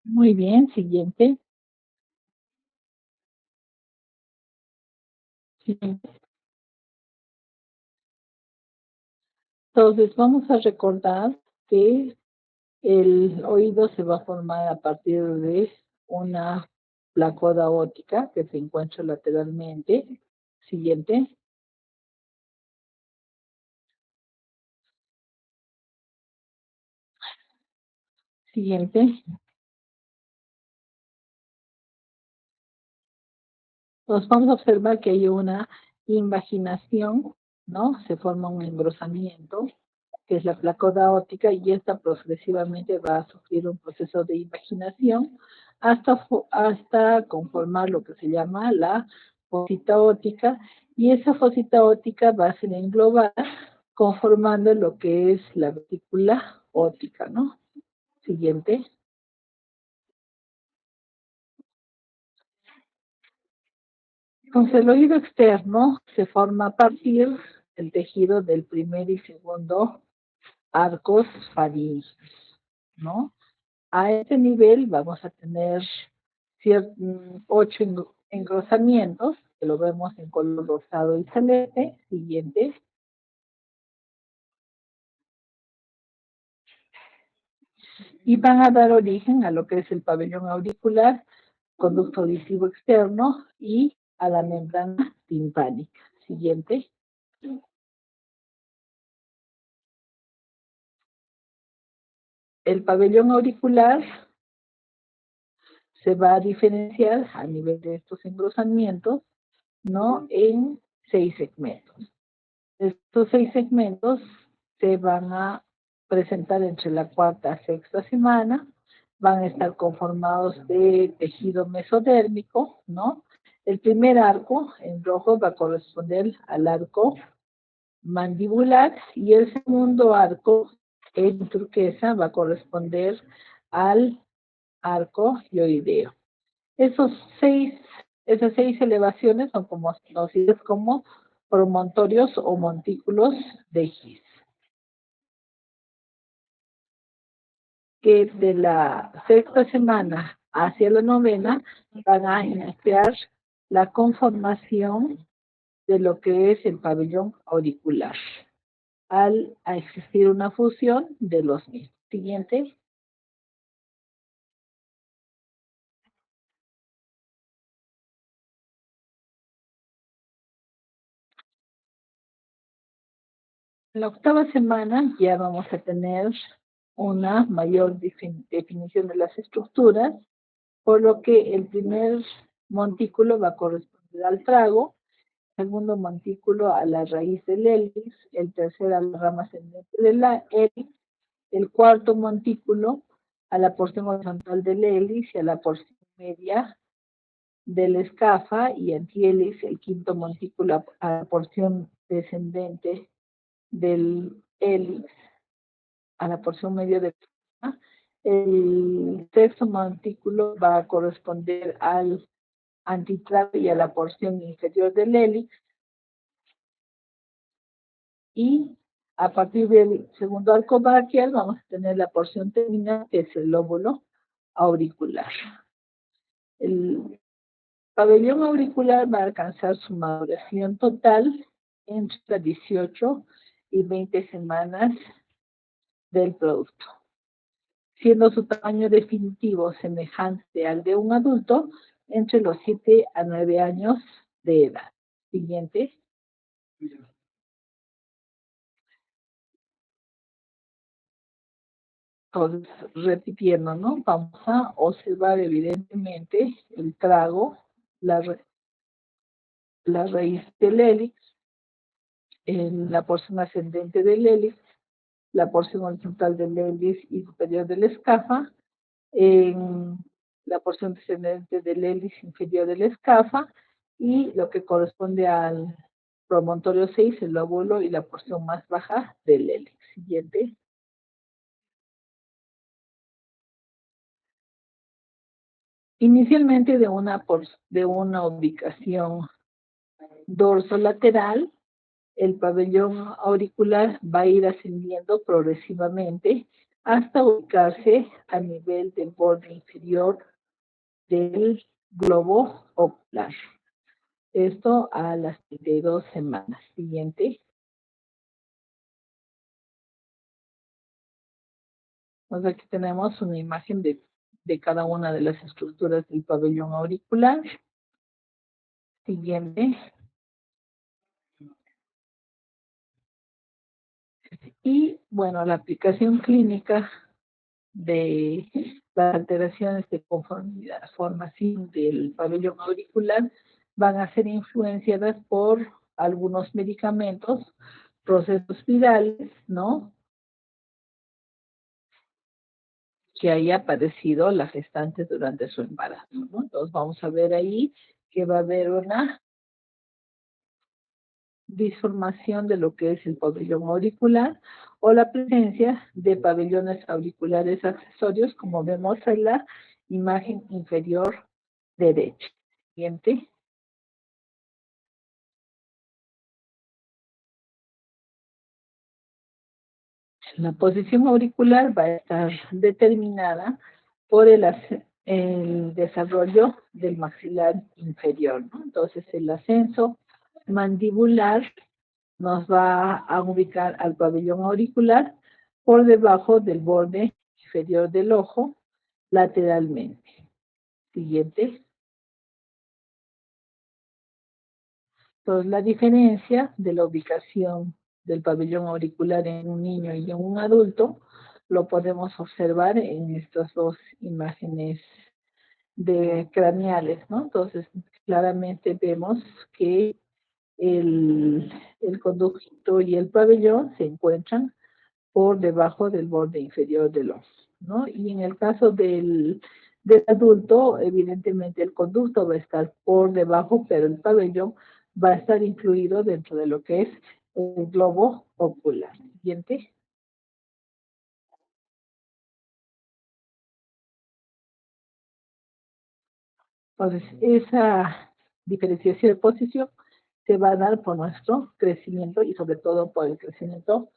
Muy bien, siguiente. Siguiente. Entonces, vamos a recordar que el oído se va a formar a partir de una placoda óptica que se encuentra lateralmente. Siguiente. Siguiente. Entonces vamos a observar que hay una invaginación, ¿no? Se forma un engrosamiento, que es la placoda óptica, y esta progresivamente va a sufrir un proceso de invaginación hasta conformar lo que se llama la fosita óptica, y esa fosita óptica va a ser englobada conformando lo que es la vesícula óptica, ¿no? Siguiente. Entonces, el oído externo se forma a partir del tejido del primer y segundo arcos faríneos, ¿no? A este nivel vamos a tener 8 engrosamientos, que lo vemos en color rosado y celeste. Siguiente. Y van a dar origen a lo que es el pabellón auricular, conducto auditivo externo y a la membrana timpánica. Siguiente. El pabellón auricular se va a diferenciar a nivel de estos engrosamientos, ¿no? En 6 segmentos. Estos 6 segmentos se van a presentar entre la cuarta y sexta semana, van a estar conformados de tejido mesodérmico, ¿no? El primer arco en rojo va a corresponder al arco mandibular y el segundo arco en turquesa va a corresponder al arco hioideo. Esos seis, esas 6 elevaciones son conocidas como promontorios o montículos de His, que de la sexta semana hacia la novena van a iniciar la conformación de lo que es el pabellón auricular, al existir una fusión de los mismos. Siguiente. En la octava semana ya vamos a tener una mayor definición de las estructuras, por lo que el primer montículo va a corresponder al trago, el segundo montículo a la raíz del hélix, el tercer a la rama ascendente de la hélix, el cuarto montículo a la porción horizontal del hélix y a la porción media del escafa, y antihélix el quinto montículo a la porción descendente del hélix, a la porción media de el sexto montículo va a corresponder al antitrago y a la porción inferior del hélix, y a partir del segundo arco braquial vamos a tener la porción terminal, que es el lóbulo auricular. El pabellón auricular va a alcanzar su maduración total entre las 18 y 20 semanas del producto, siendo su tamaño definitivo semejante al de un adulto entre los 7 a 9 años de edad. Siguiente. Entonces, repitiendo, ¿no? Vamos a observar evidentemente el trago, la, la raíz del hélix, en la porción ascendente del hélice, la porción horizontal del hélice y superior de la escafa, en la porción descendente del hélice inferior de la escafa y lo que corresponde al promontorio 6, el lóbulo y la porción más baja del hélice. Siguiente. Inicialmente de una ubicación dorsolateral, el pabellón auricular va a ir ascendiendo progresivamente hasta ubicarse a nivel del borde inferior del globo ocular. Esto a las 32 semanas. Siguiente. Entonces aquí tenemos una imagen de cada una de las estructuras del pabellón auricular. Siguiente. Y bueno, la aplicación clínica de las alteraciones de conformidad, formación del pabellón auricular van a ser influenciadas por algunos medicamentos, procesos virales, ¿no? Que haya padecido la gestante durante su embarazo, ¿no? Entonces vamos a ver ahí que va a haber una disformación de lo que es el pabellón auricular o la presencia de pabellones auriculares accesorios, como vemos en la imagen inferior derecha. Siguiente. La posición auricular va a estar determinada por el desarrollo del maxilar inferior, ¿no? Entonces, el ascenso mandibular nos va a ubicar al pabellón auricular por debajo del borde inferior del ojo, lateralmente. Siguiente. Entonces, la diferencia de la ubicación del pabellón auricular en un niño y en un adulto lo podemos observar en estas dos imágenes craneales, ¿no? Entonces, claramente vemos que el, el conducto y el pabellón se encuentran por debajo del borde inferior del ojo, ¿no? Y en el caso del adulto, evidentemente el conducto va a estar por debajo, pero el pabellón va a estar incluido dentro de lo que es el globo ocular. Siguiente. Entonces, esa diferenciación de posición se va a dar por nuestro crecimiento y sobre todo por el crecimiento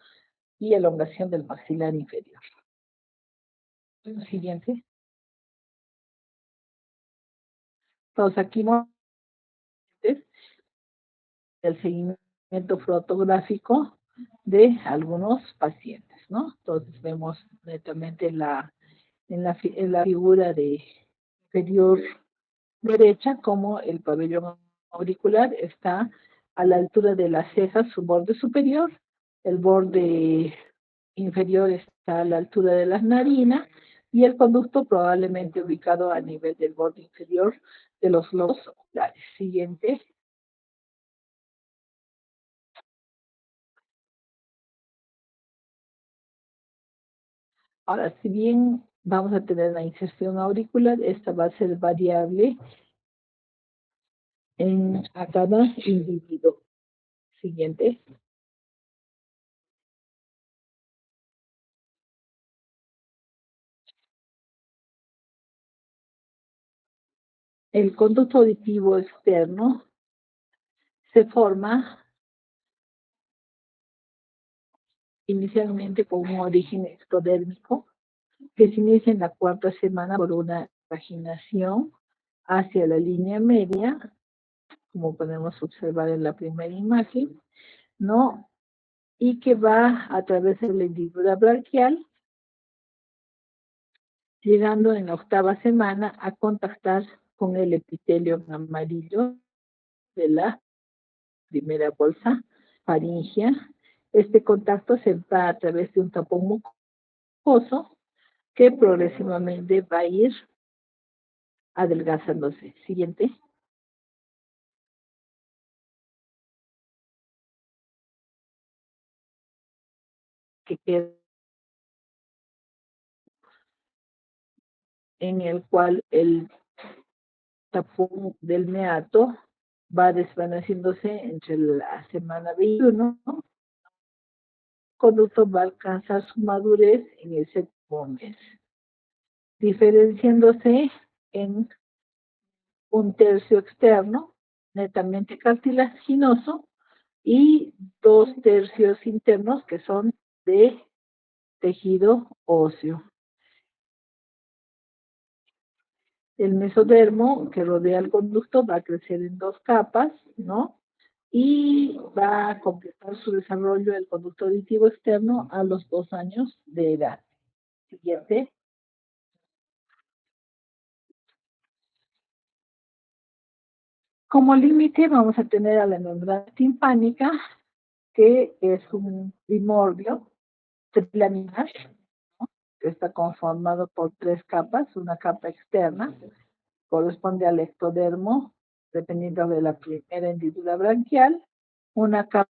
y elongación del maxilar inferior. Siguiente. Entonces, aquí el seguimiento fotográfico de algunos pacientes, ¿no? Entonces vemos netamente en la figura de inferior derecha como el pabellón auricular está a la altura de las cejas, su borde superior, el borde inferior está a la altura de las narinas y el conducto probablemente ubicado a nivel del borde inferior de los globos oculares. Siguiente. Ahora, si bien vamos a tener la inserción auricular, esta va a ser variable a cada individuo. Siguiente. El conducto auditivo externo se forma inicialmente con un origen ectodérmico que se inicia en la cuarta semana por una vaginación hacia la línea media, como podemos observar en la primera imagen, ¿no? Y que va a través de la hendidura braquial, llegando en la octava semana a contactar con el epitelio amarillo de la primera bolsa faringea. Este contacto se da a través de un tapón mucoso que progresivamente va a ir adelgazándose. Siguiente. que queda, en el cual el tapón del meato va desvaneciéndose entre la semana 21, ¿no? El conducto va a alcanzar su madurez en el séptimo mes, diferenciándose en un tercio externo netamente cartilaginoso y 2 tercios internos que son de tejido óseo. El mesodermo que rodea el conducto va a crecer en 2 capas, ¿no? Y va a completar su desarrollo del conducto auditivo externo a los 2 años de edad. Siguiente. Como límite vamos a tener a la membrana timpánica, que es un primordio trilaminar, ¿no? Que está conformado por 3 capas, una capa externa, corresponde al ectodermo, dependiendo de la primera hendidura branquial, una capa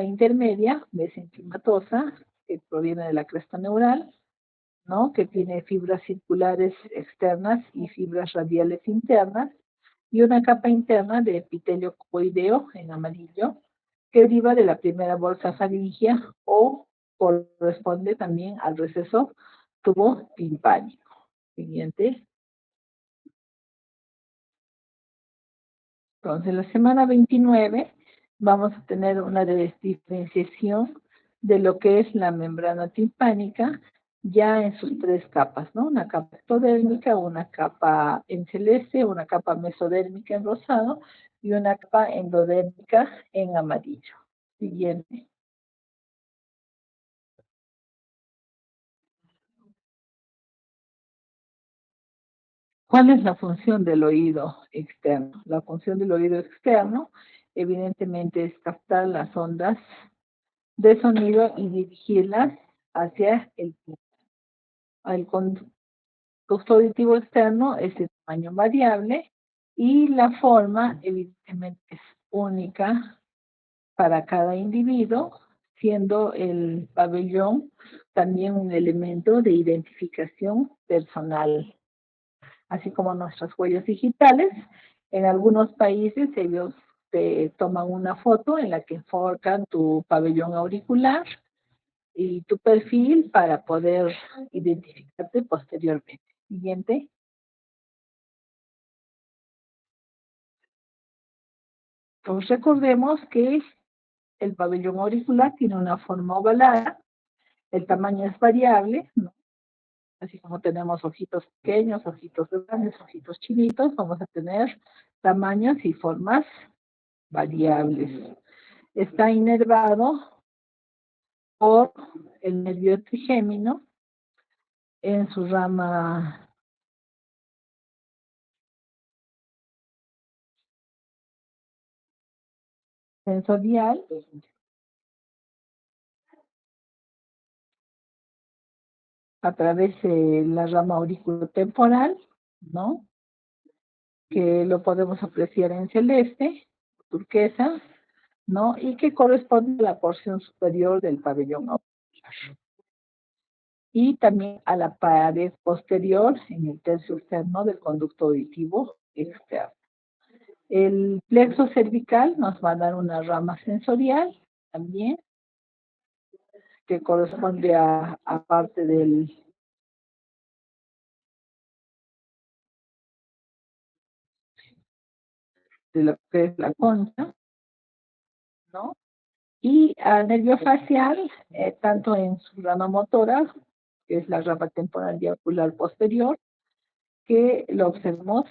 intermedia, mesenquimatosa, que proviene de la cresta neural, ¿no? Que tiene fibras circulares externas y fibras radiales internas, y una capa interna de epitelio cuboideo en amarillo, que deriva de la primera bolsa faríngea o corresponde también al receso tubo timpánico. Siguiente. Entonces, la semana 29 vamos a tener una diferenciación de lo que es la membrana timpánica ya en sus 3 capas, ¿no? Una capa ectodérmica, una capa en celeste, una capa mesodérmica en rosado y una capa endodérmica en amarillo. Siguiente. ¿Cuál es la función del oído externo? La función del oído externo, evidentemente, es captar las ondas de sonido y dirigirlas hacia el conducto auditivo externo. Es de tamaño variable y la forma evidentemente es única para cada individuo, siendo el pabellón también un elemento de identificación personal, así como nuestras huellas digitales. En algunos países ellos te toman una foto en la que enfocan tu pabellón auricular y tu perfil para poder identificarte posteriormente. Siguiente. Entonces recordemos que el pabellón auricular tiene una forma ovalada, el tamaño es variable, ¿no? Así como tenemos ojitos pequeños, ojitos grandes, ojitos chinitos, vamos a tener tamaños y formas variables. Está inervado por el nervio trigémino en su rama sensorial a través de la rama auriculotemporal, ¿no? Que lo podemos apreciar en celeste, turquesa, ¿no? Y que corresponde a la porción superior del pabellón auricular. Y también a la pared posterior en el tercio externo del conducto auditivo externo. El plexo cervical nos va a dar una rama sensorial también, que corresponde a parte de lo que es la concha, ¿no? Y al nervio facial, tanto en su rama motora, que es la rama temporal y ocular posterior, que lo observamos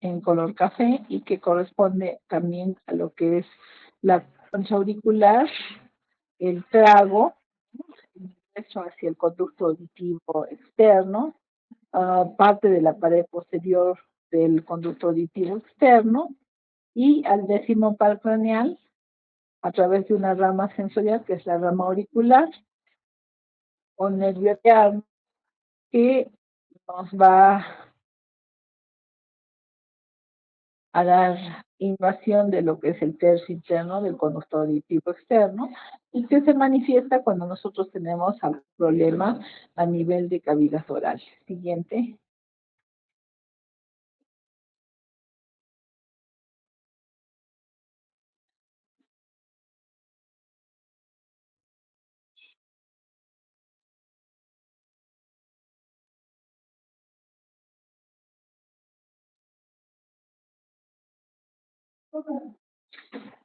en color café y que corresponde también a lo que es la concha auricular, el trago, eso hacia el conducto auditivo externo, parte de la pared posterior del conducto auditivo externo y al décimo par craneal a través de una rama sensorial que es la rama auricular o nervio diarno, que nos va a dar invasión de lo que es el tercio interno del conducto auditivo externo y que se manifiesta cuando nosotros tenemos algún problema a nivel de cavidad oral. Siguiente.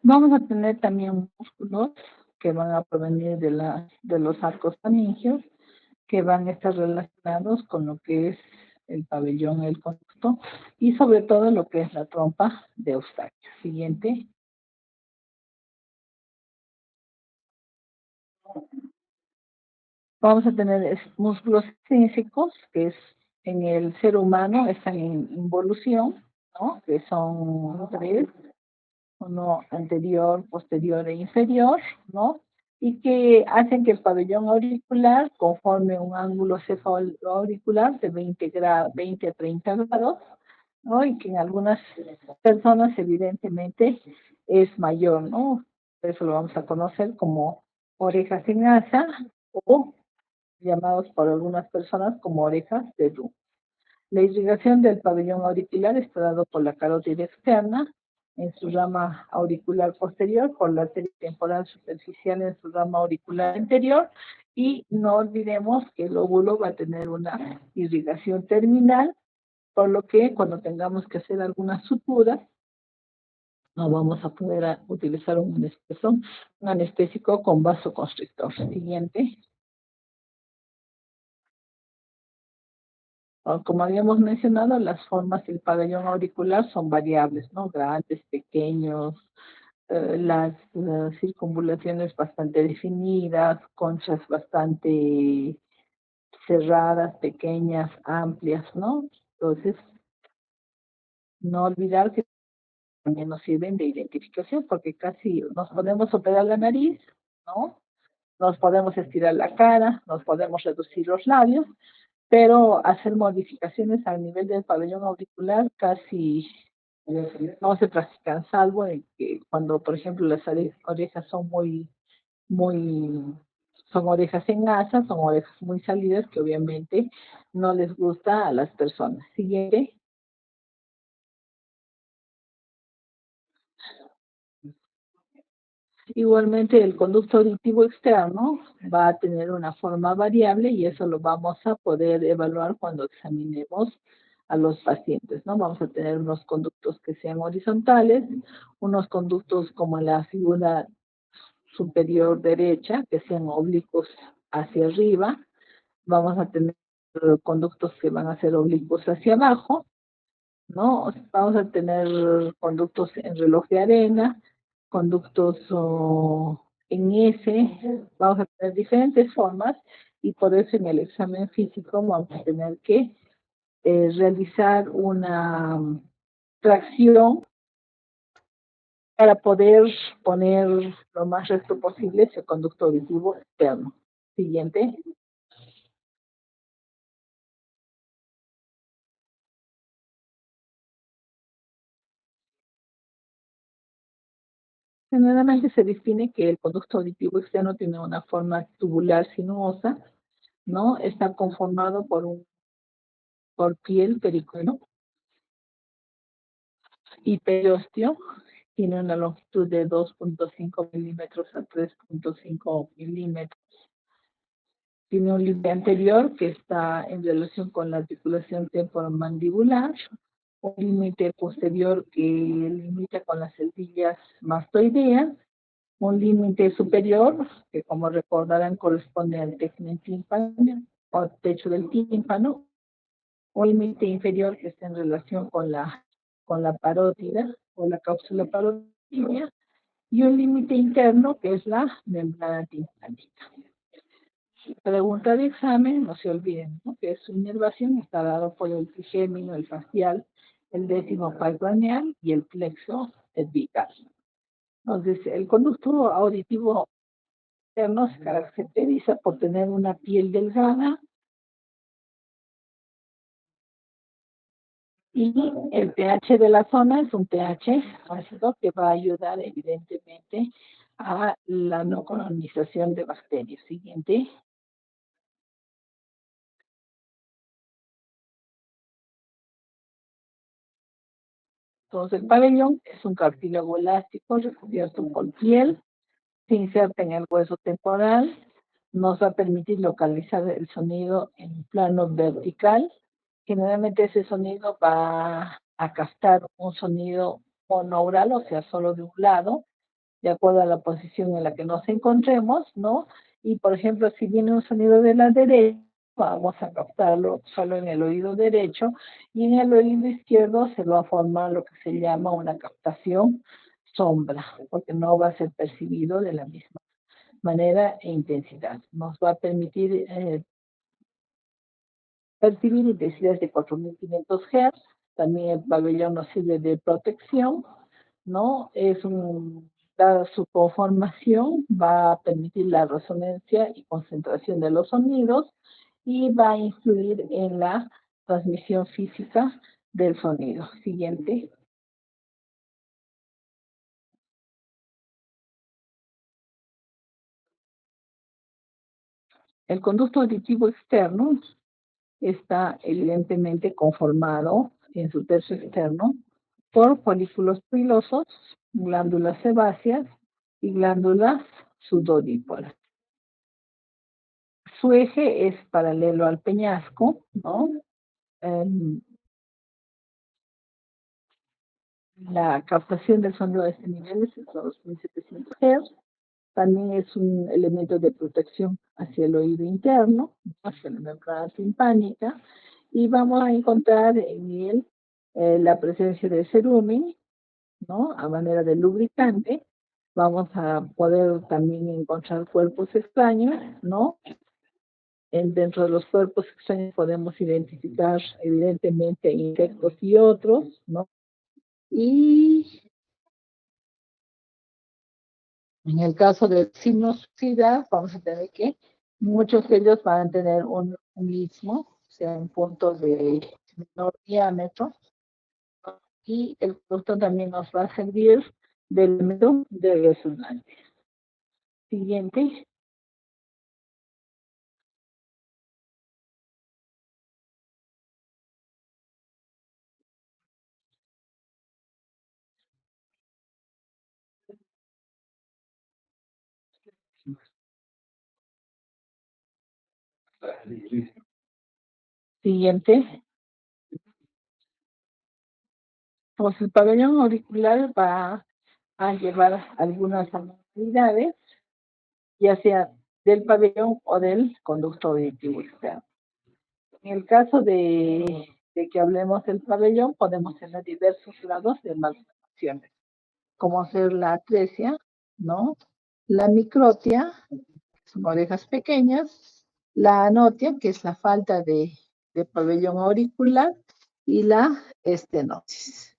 Vamos a tener también músculos que van a provenir de los arcos faringeos, que van a estar relacionados con lo que es el pabellón, el conducto, y sobre todo lo que es la trompa de Eustaquio. Siguiente. Vamos a tener músculos extrínsecos, que es en el ser humano, están en involución, ¿no? Que son tres, uno anterior, posterior e inferior, ¿no? Y que hacen que el pabellón auricular conforme un ángulo cefaloauricular de 20 a 30 grados, ¿no? Y que en algunas personas evidentemente es mayor, ¿no? Eso lo vamos a conocer como orejas en asa o llamados por algunas personas como orejas de Doom. La irrigación del pabellón auricular está dado por la carótida externa en su rama auricular posterior, por la arteria temporal superficial en su rama auricular anterior, y no olvidemos que el óvulo va a tener una irrigación terminal, por lo que cuando tengamos que hacer alguna sutura, no vamos a poder utilizar un anestésico con vasoconstrictor. Siguiente. Como habíamos mencionado, las formas del pabellón auricular son variables, ¿no? Grandes, pequeños, las circunvalaciones bastante definidas, conchas bastante cerradas, pequeñas, amplias, ¿no? Entonces, no olvidar que también nos sirven de identificación, porque casi nos podemos operar la nariz, ¿no? Nos podemos estirar la cara, nos podemos reducir los labios, pero hacer modificaciones al nivel del pabellón auricular casi no se practican, salvo en que cuando, por ejemplo, las orejas son muy, son orejas en asa, son orejas muy salidas que obviamente no les gusta a las personas. Siguiente. Igualmente, el conducto auditivo externo va a tener una forma variable y eso lo vamos a poder evaluar cuando examinemos a los pacientes, ¿no? Vamos a tener unos conductos que sean horizontales, unos conductos como la figura superior derecha, que sean oblicuos hacia arriba, vamos a tener conductos que van a ser oblicuos hacia abajo, ¿no? Vamos a tener conductos en reloj de arena, conductos en S, vamos a tener diferentes formas y por eso en el examen físico vamos a tener que realizar una tracción para poder poner lo más recto posible ese conducto auditivo externo. Siguiente. Generalmente se define que el conducto auditivo externo tiene una forma tubular sinuosa, ¿no? Está conformado por piel, pericuelo y periósteo. Tiene una longitud de 2.5 milímetros a 3.5 milímetros. Tiene un límite anterior que está en relación con la articulación temporomandibular, un límite posterior que limita con las celdillas mastoideas, un límite superior que, como recordarán, corresponde al tímpano o techo del tímpano, un límite inferior que está en relación con la parótida o la cápsula parótida y un límite interno que es la membrana timpánica. Pregunta de examen, no se olviden, ¿no? Que su inervación está dado por el trigémino, el facial, el décimo par craneal y el plexo cervical. Entonces, el conducto auditivo externo se caracteriza por tener una piel delgada, Y el pH de la zona es un pH ácido que va a ayudar evidentemente a la no colonización de bacterias. Siguiente. Entonces, el pabellón es un cartílago elástico recubierto por piel, se inserta en el hueso temporal, nos va a permitir localizar el sonido en plano vertical. Generalmente ese sonido va a captar un sonido monaural, o sea, solo de un lado, de acuerdo a la posición en la que nos encontremos, ¿no? Y por ejemplo, si viene un sonido de la derecha, vamos a captarlo solo en el oído derecho, y en el oído izquierdo se va a formar lo que se llama una captación sombra, porque no va a ser percibido de la misma manera e intensidad. Nos va a permitir percibir intensidades de 4.500 Hz. También el pabellón nos sirve de protección, ¿no? Dada su conformación, va a permitir la resonancia y concentración de los sonidos y va a influir en la transmisión física del sonido. Siguiente. El conducto auditivo externo está evidentemente conformado en su tercio externo por folículos pilosos, glándulas sebáceas y glándulas sudoríparas. Su eje es paralelo al peñasco, ¿no? Um, la captación del sonido de este nivel es a los 1700 Hz. También es un elemento de protección hacia el oído interno, hacia la membrana timpánica, y vamos a encontrar en él la presencia de cerumen, ¿no? A manera de lubricante. Vamos a poder también encontrar cuerpos extraños, ¿no? Dentro de los cuerpos extraños podemos identificar evidentemente insectos y otros, ¿no? Y en el caso del sinuosidad, vamos a tener que muchos de ellos van a tener un istmo, o sea, un punto de menor diámetro, y el producto también nos va a servir de elemento de resonancia. Siguiente. Siguiente. Pues el pabellón auricular va a llevar algunas anormalidades, ya sea del pabellón o del conducto auditivo externo. En el caso de que hablemos del pabellón, podemos tener diversos grados de malformaciones, como ser la atresia, ¿no? La microtia, son orejas pequeñas, la anotia, que es la falta de pabellón auricular, y la estenosis.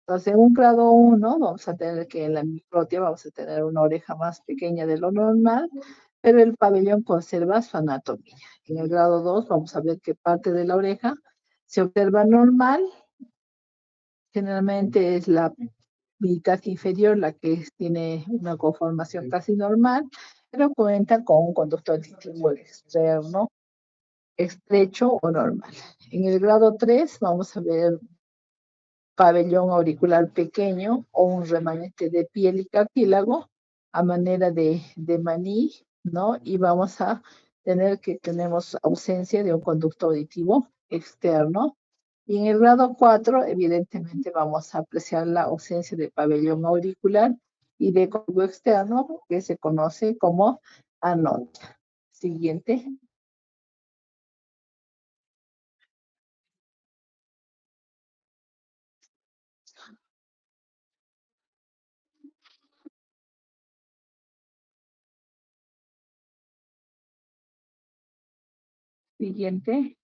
Entonces, en un grado 1 vamos a tener que en la microtia vamos a tener una oreja más pequeña de lo normal, pero el pabellón conserva su anatomía. En el grado 2 vamos a ver que parte de la oreja se observa normal, generalmente es la mitad inferior la que tiene una conformación casi normal, pero cuenta con un conducto auditivo externo estrecho o normal. En el grado 3 vamos a ver pabellón auricular pequeño o un remanente de piel y cartílago a manera de maní, ¿no? Y vamos a tener que tenemos ausencia de un conducto auditivo externo. Y en el grado 4, evidentemente, vamos a apreciar la ausencia de pabellón auricular y de conducto externo, que se conoce como anotia. Siguiente. Siguiente.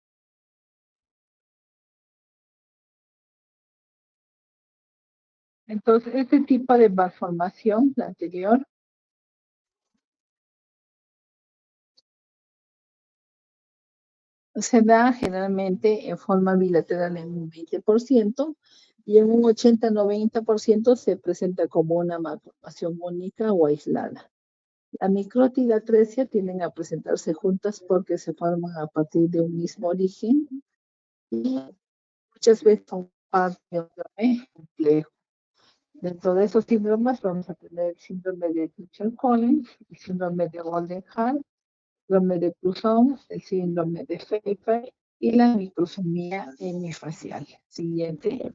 Entonces, este tipo de malformación, la anterior, se da generalmente en forma bilateral en un 20% y en un 80-90% se presenta como una malformación única o aislada. La micrótida atresia tienden a presentarse juntas porque se forman a partir de un mismo origen y muchas veces son parte de un síndrome complejo. Dentro de esos síndromes vamos a tener el síndrome de Mitchell-Collins, el síndrome de Goldenhar, síndrome de Cruzón, el síndrome de Pfeiffer y la microsomía hemifacial. Siguiente.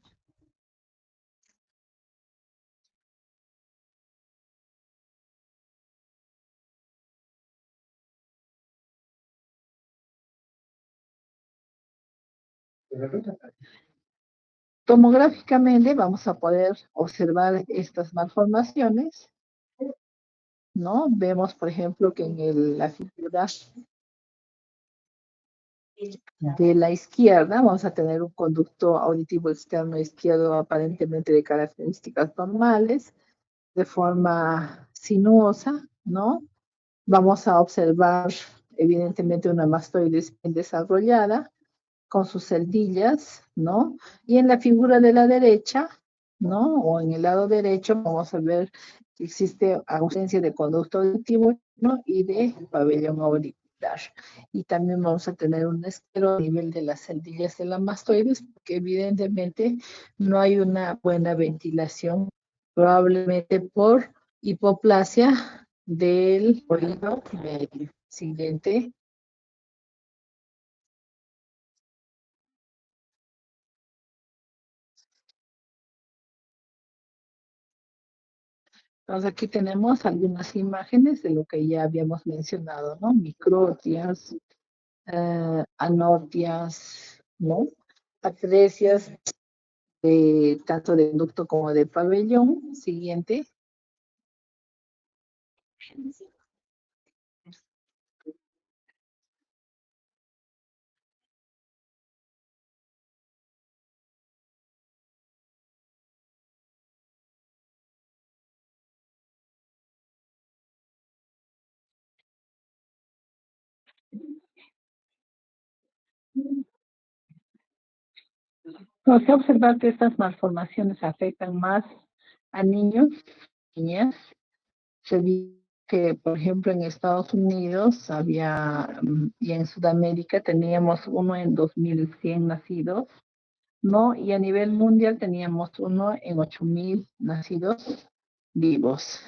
Tomográficamente vamos a poder observar estas malformaciones, ¿no? Vemos, por ejemplo, que en la figura de la izquierda vamos a tener un conducto auditivo externo izquierdo aparentemente de características normales, de forma sinuosa, ¿no? Vamos a observar evidentemente una mastoides bien desarrollada con sus celdillas, ¿no? Y en la figura de la derecha, ¿no? O en el lado derecho vamos a ver que existe ausencia de conducto auditivo, ¿no? Y de pabellón auricular. Y también vamos a tener un esclero a nivel de las celdillas de la mastoides, porque evidentemente no hay una buena ventilación, probablemente por hipoplasia del oído medio. Siguiente. Entonces aquí tenemos algunas imágenes de lo que ya habíamos mencionado, ¿no? Microtias, anotias, ¿no? Atresias tanto de ducto como de pabellón. Siguiente. Vamos a observar que estas malformaciones afectan más a niños, niñas. Se dice que, por ejemplo, en Estados Unidos había, y en Sudamérica teníamos uno en 2100 nacidos, ¿no? Y a nivel mundial teníamos uno en 8000 nacidos vivos.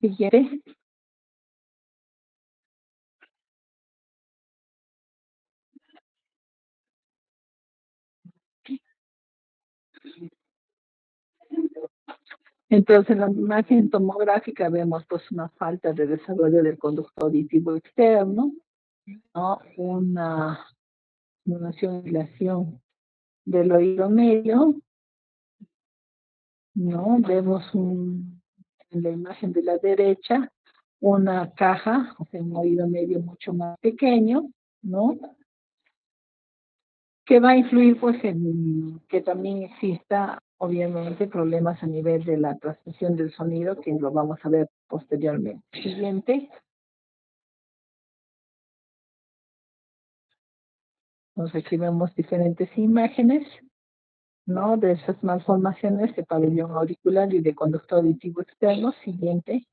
Siguiente. Entonces, en la imagen tomográfica vemos pues una falta de desarrollo del conducto auditivo externo, ¿no? Una oscilación del oído medio, ¿no? Vemos en la imagen de la derecha una caja, o sea, un oído medio mucho más pequeño, ¿no? Que va a influir pues en que también exista obviamente problemas a nivel de la transmisión del sonido, que lo vamos a ver posteriormente. Siguiente. Entonces aquí vemos diferentes imágenes, ¿no? De esas malformaciones de pabellón auricular y de conducto auditivo externo. Siguiente.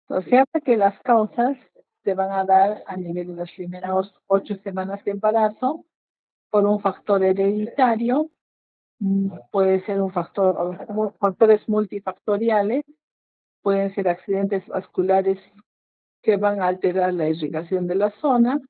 Entonces, fíjate que las causas se van a dar a nivel de las primeras 8 semanas de embarazo por un factor hereditario, puede ser un factor, o factores multifactoriales, pueden ser accidentes vasculares que van a alterar la irrigación de la zona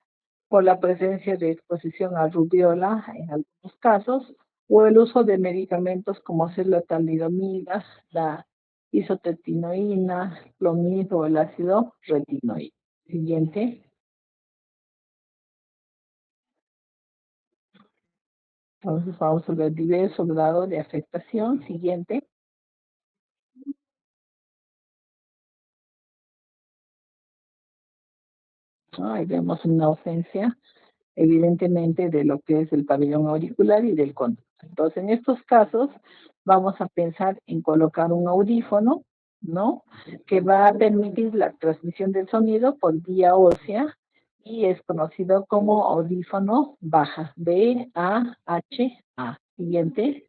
por la presencia de exposición a rubiola en algunos casos, o el uso de medicamentos como ser la talidomida, la isotretinoína, clomid o el ácido retinoide. Siguiente. Entonces vamos a ver diversos grados de afectación. Siguiente. ¿no? Ahí vemos una ausencia, evidentemente, de lo que es el pabellón auricular y del conducto. Entonces, en estos casos, vamos a pensar en colocar un audífono, ¿no? Que va a permitir la transmisión del sonido por vía ósea y es conocido como audífono baja, BAHA. Siguiente.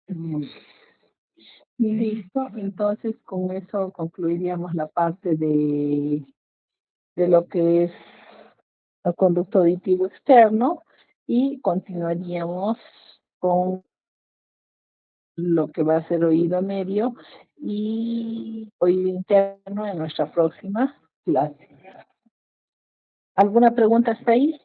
Mm, Listo, entonces con eso concluiríamos la parte de lo que es el conducto auditivo externo y continuaríamos con lo que va a ser oído medio y oído interno en nuestra próxima clase. ¿Alguna pregunta hasta ahí?